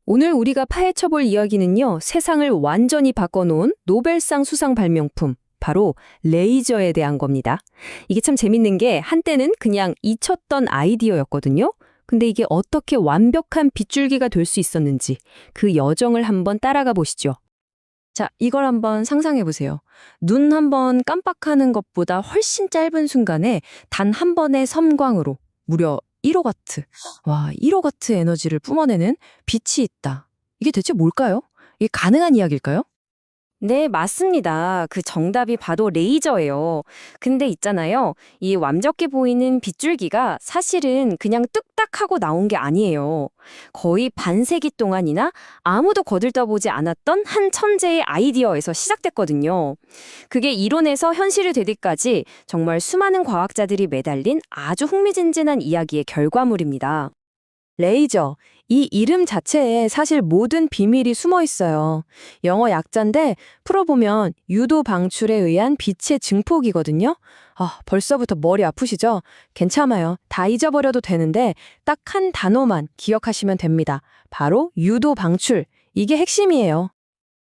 오늘 우리가 파헤쳐볼 이야기는요, 세상을 완전히 바꿔놓은 노벨상 수상 발명품, 바로 레이저에 대한 겁니다. 이게 참 재밌는 게 한때는 그냥 잊혔던 아이디어였거든요. 근데 이게 어떻게 완벽한 빗줄기가 될 수 있었는지 그 여정을 한번 따라가 보시죠. 자, 이걸 한번 상상해 보세요. 눈 한번 깜빡하는 것보다 훨씬 짧은 순간에 단 한 번의 섬광으로 무려 1호와트. 와, 1호와트 에너지를 뿜어내는 빛이 있다. 이게 대체 뭘까요? 이게 가능한 이야기일까요? 네, 맞습니다. 그 정답이 바로 레이저예요. 근데 있잖아요. 이 완벽해 보이는 빗줄기가 사실은 그냥 뚝딱 하고 나온 게 아니에요. 거의 반세기 동안이나 아무도 거들떠보지 않았던 한 천재의 아이디어에서 시작됐거든요. 그게 이론에서 현실이 되기까지 정말 수많은 과학자들이 매달린 아주 흥미진진한 이야기의 결과물입니다. 레이저. 이 이름 자체에 사실 모든 비밀이 숨어 있어요. 영어 약자인데 풀어보면 유도 방출에 의한 빛의 증폭이거든요. 벌써부터 머리 아프시죠? 괜찮아요. 다 잊어버려도 되는데 딱 한 단어만 기억하시면 됩니다. 바로 유도 방출. 이게 핵심이에요.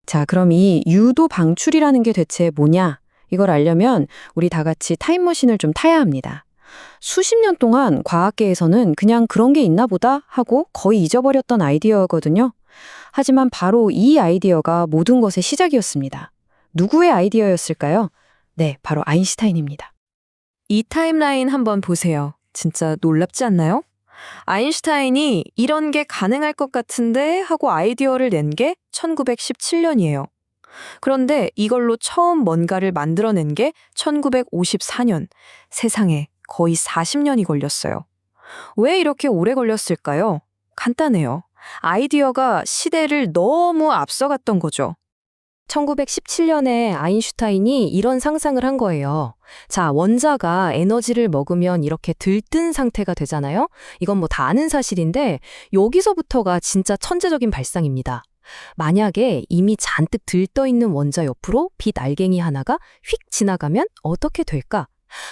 자, 그럼 이 유도 방출이라는 게 대체 뭐냐? 이걸 알려면 우리 다 같이 타임머신을 좀 타야 합니다. 수십 년 동안 과학계에서는 그냥 그런 게 있나 보다 하고 거의 잊어버렸던 아이디어거든요. 하지만 바로 이 아이디어가 모든 것의 시작이었습니다. 누구의 아이디어였을까요? 네, 바로 아인슈타인입니다. 이 타임라인 한번 보세요. 진짜 놀랍지 않나요? 아인슈타인이 이런 게 가능할 것 같은데 하고 아이디어를 낸 게 1917년이에요. 그런데 이걸로 처음 뭔가를 만들어낸 게 1954년. 세상에. 거의 40년이 걸렸어요. 왜 이렇게 오래 걸렸을까요? 간단해요. 아이디어가 시대를 너무 앞서갔던 거죠. 1917년에 아인슈타인이 이런 상상을 한 거예요. 자, 원자가 에너지를 먹으면 이렇게 들뜬 상태가 되잖아요? 이건 뭐 다 아는 사실인데 여기서부터가 진짜 천재적인 발상입니다. 만약에 이미 잔뜩 들떠 있는 원자 옆으로 빛 알갱이 하나가 휙 지나가면 어떻게 될까?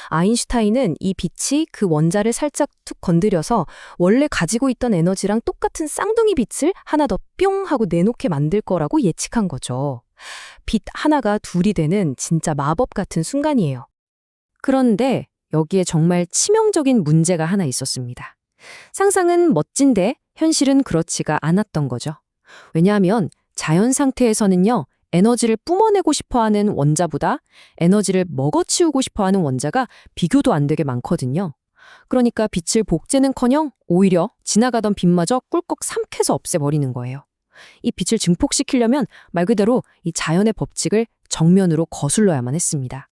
아인슈타인은 이 빛이 그 원자를 살짝 툭 건드려서 원래 가지고 있던 에너지랑 똑같은 쌍둥이 빛을 하나 더 뿅 하고 내놓게 만들 거라고 예측한 거죠. 빛 하나가 둘이 되는 진짜 마법 같은 순간이에요. 그런데 여기에 정말 치명적인 문제가 하나 있었습니다. 상상은 멋진데 현실은 그렇지가 않았던 거죠. 왜냐하면 자연 상태에서는요, 에너지를 뿜어내고 싶어하는 원자보다 에너지를 먹어치우고 싶어하는 원자가 비교도 안 되게 많거든요. 그러니까 빛을 복제는커녕 오히려 지나가던 빛마저 꿀꺽 삼켜서 없애버리는 거예요. 이 빛을 증폭시키려면 말 그대로 이 자연의 법칙을 정면으로 거슬러야만 했습니다.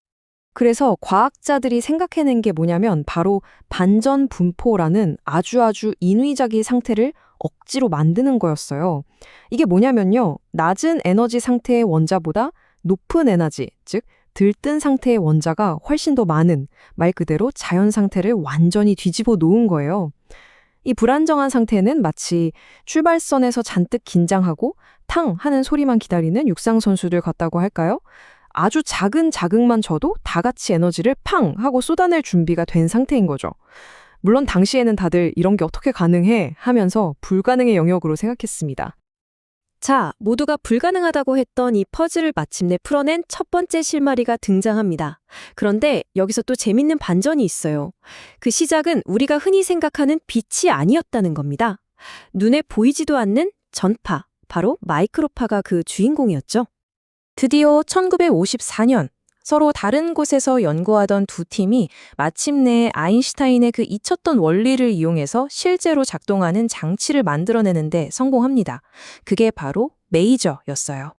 그래서 과학자들이 생각해낸 게 뭐냐면 바로 반전 분포라는 아주 인위적인 상태를 억지로 만드는 거였어요. 이게 뭐냐면요. 낮은 에너지 상태의 원자보다 높은 에너지, 즉 들뜬 상태의 원자가 훨씬 더 많은, 말 그대로 자연 상태를 완전히 뒤집어 놓은 거예요. 이 불안정한 상태는 마치 출발선에서 잔뜩 긴장하고 탕 하는 소리만 기다리는 육상 선수들 같다고 할까요? 아주 작은 자극만 줘도 다 같이 에너지를 팡 하고 쏟아낼 준비가 된 상태인 거죠. 물론 당시에는 다들 이런 게 어떻게 가능해 하면서 불가능의 영역으로 생각했습니다. 자, 모두가 불가능하다고 했던 이 퍼즐을 마침내 풀어낸 첫 번째 실마리가 등장합니다. 그런데 여기서 또 재밌는 반전이 있어요. 그 시작은 우리가 흔히 생각하는 빛이 아니었다는 겁니다. 눈에 보이지도 않는 전파, 바로 마이크로파가 그 주인공이었죠. 드디어 1954년 서로 다른 곳에서 연구하던 두 팀이 마침내 아인슈타인의 그 잊혔던 원리를 이용해서 실제로 작동하는 장치를 만들어내는데 성공합니다. 그게 바로 메이저였어요.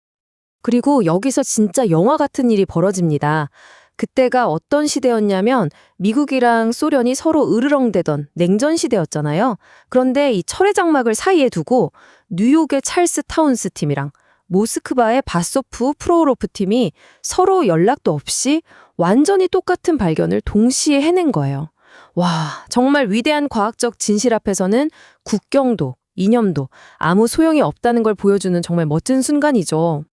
그리고 여기서 진짜 영화 같은 일이 벌어집니다. 그때가 어떤 시대였냐면 미국이랑 소련이 서로 으르렁대던 냉전 시대였잖아요. 그런데 이 철의 장막을 사이에 두고 뉴욕의 찰스 타운스 팀이랑 모스크바의 바소프 프로로프 팀이 서로 연락도 없이 완전히 똑같은 발견을 동시에 해낸 거예요. 와, 정말 위대한 과학적 진실 앞에서는 국경도, 이념도 아무 소용이 없다는 걸 보여주는 정말 멋진 순간이죠.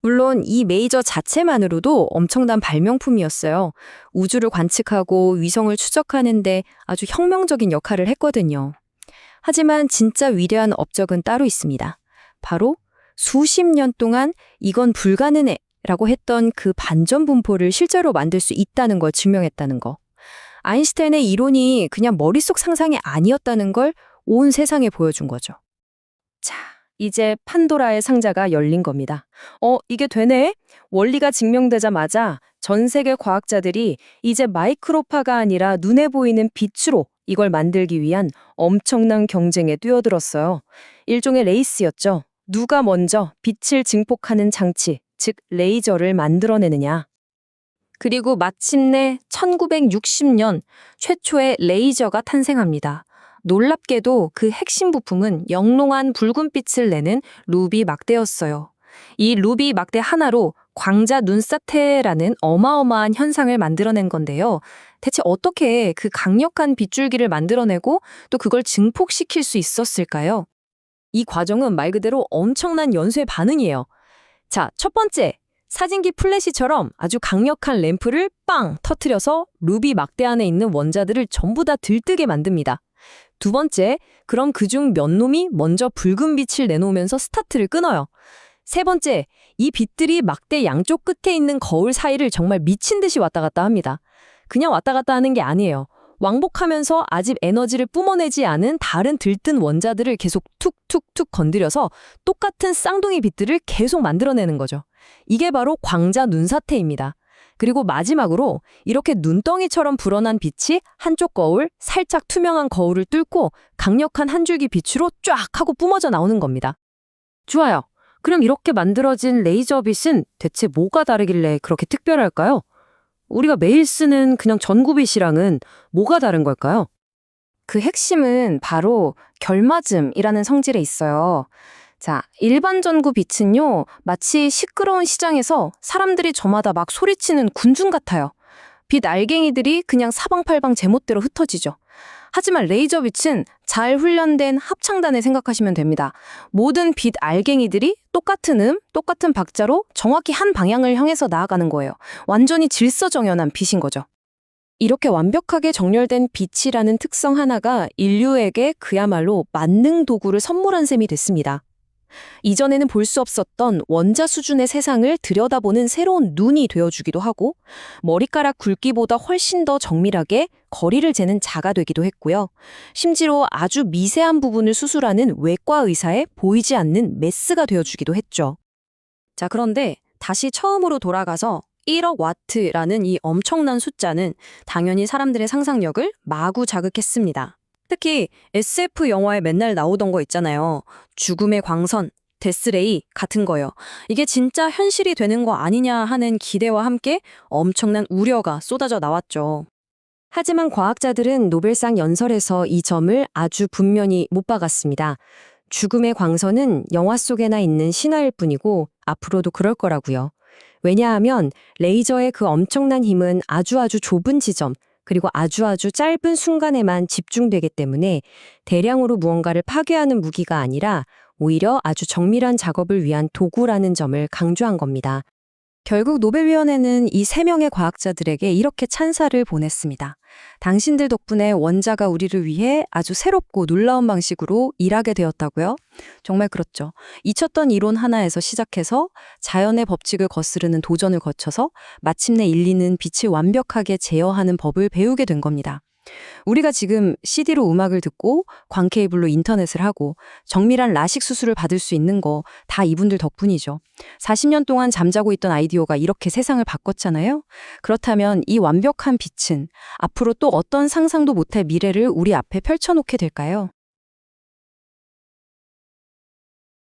물론 이 메이저 자체만으로도 엄청난 발명품이었어요. 우주를 관측하고 위성을 추적하는데 아주 혁명적인 역할을 했거든요. 하지만 진짜 위대한 업적은 따로 있습니다. 바로 수십 년 동안 이건 불가능해 라고 했던 그 반전 분포를 실제로 만들 수 있다는 걸 증명했다는 거. 아인슈타인의 이론이 그냥 머릿속 상상이 아니었다는 걸 온 세상에 보여준 거죠. 자, 이제 판도라의 상자가 열린 겁니다. 이게 되네? 원리가 증명되자마자 전 세계 과학자들이 이제 마이크로파가 아니라 눈에 보이는 빛으로 이걸 만들기 위한 엄청난 경쟁에 뛰어들었어요. 일종의 레이스였죠. 누가 먼저 빛을 증폭하는 장치, 즉 레이저를 만들어내느냐. 그리고 마침내 1960년 최초의 레이저가 탄생합니다. 놀랍게도 그 핵심 부품은 영롱한 붉은빛을 내는 루비 막대였어요. 이 루비 막대 하나로 광자 눈사태라는 어마어마한 현상을 만들어낸 건데요. 대체 어떻게 그 강력한 빗줄기를 만들어내고 또 그걸 증폭시킬 수 있었을까요? 이 과정은 말 그대로 엄청난 연쇄 반응이에요. 자, 첫 번째, 사진기 플래시처럼 아주 강력한 램프를 빵 터트려서 루비 막대 안에 있는 원자들을 전부 다 들뜨게 만듭니다. 두 번째, 그럼 그중 몇 놈이 먼저 붉은 빛을 내놓으면서 스타트를 끊어요. 세 번째, 이 빛들이 막대 양쪽 끝에 있는 거울 사이를 정말 미친 듯이 왔다 갔다 합니다. 그냥 왔다 갔다 하는 게 아니에요. 왕복하면서 아직 에너지를 뿜어내지 않은 다른 들뜬 원자들을 계속 툭툭툭 건드려서 똑같은 쌍둥이 빛들을 계속 만들어내는 거죠. 이게 바로 광자 눈사태입니다. 그리고 마지막으로 이렇게 눈덩이처럼 불어난 빛이 한쪽 거울, 살짝 투명한 거울을 뚫고 강력한 한 줄기 빛으로 쫙 하고 뿜어져 나오는 겁니다. 좋아요. 그럼 이렇게 만들어진 레이저 빛은 대체 뭐가 다르길래 그렇게 특별할까요? 우리가 매일 쓰는 그냥 전구빛이랑은 뭐가 다른 걸까요? 그 핵심은 바로 결맞음이라는 성질에 있어요. 자, 일반 전구 빛은요, 마치 시끄러운 시장에서 사람들이 저마다 막 소리치는 군중 같아요. 빛 알갱이들이 그냥 사방팔방 제멋대로 흩어지죠. 하지만 레이저 빛은 잘 훈련된 합창단을 생각하시면 됩니다. 모든 빛 알갱이들이 똑같은 똑같은 박자로 정확히 한 방향을 향해서 나아가는 거예요. 완전히 질서정연한 빛인 거죠. 이렇게 완벽하게 정렬된 빛이라는 특성 하나가 인류에게 그야말로 만능 도구를 선물한 셈이 됐습니다. 이전에는 볼 수 없었던 원자 수준의 세상을 들여다보는 새로운 눈이 되어주기도 하고 머리카락 굵기보다 훨씬 더 정밀하게 거리를 재는 자가 되기도 했고요. 심지어 아주 미세한 부분을 수술하는 외과 의사의 보이지 않는 메스가 되어주기도 했죠. 자, 그런데 다시 처음으로 돌아가서 1억 와트라는 이 엄청난 숫자는 당연히 사람들의 상상력을 마구 자극했습니다. 특히 SF 영화에 맨날 나오던 거 있잖아요. 죽음의 광선, 데스레이 같은 거요. 이게 진짜 현실이 되는 거 아니냐 하는 기대와 함께 엄청난 우려가 쏟아져 나왔죠. 하지만 과학자들은 노벨상 연설에서 이 점을 아주 분명히 못 박았습니다. 죽음의 광선은 영화 속에나 있는 신화일 뿐이고 앞으로도 그럴 거라고요. 왜냐하면 레이저의 그 엄청난 힘은 아주 좁은 지점, 그리고 아주 짧은 순간에만 집중되기 때문에 대량으로 무언가를 파괴하는 무기가 아니라 오히려 아주 정밀한 작업을 위한 도구라는 점을 강조한 겁니다. 결국 노벨위원회는 이 3명의 과학자들에게 이렇게 찬사를 보냈습니다. 당신들 덕분에 원자가 우리를 위해 아주 새롭고 놀라운 방식으로 일하게 되었다고요? 정말 그렇죠. 잊혔던 이론 하나에서 시작해서 자연의 법칙을 거스르는 도전을 거쳐서 마침내 인리는 빛을 완벽하게 제어하는 법을 배우게 된 겁니다. 우리가 지금 CD로 음악을 듣고 광케이블로 인터넷을 하고 정밀한 라식 수술을 받을 수 있는 거 다 이분들 덕분이죠. 40년 동안 잠자고 있던 아이디어가 이렇게 세상을 바꿨잖아요. 그렇다면 이 완벽한 빛은 앞으로 또 어떤 상상도 못할 미래를 우리 앞에 펼쳐놓게 될까요?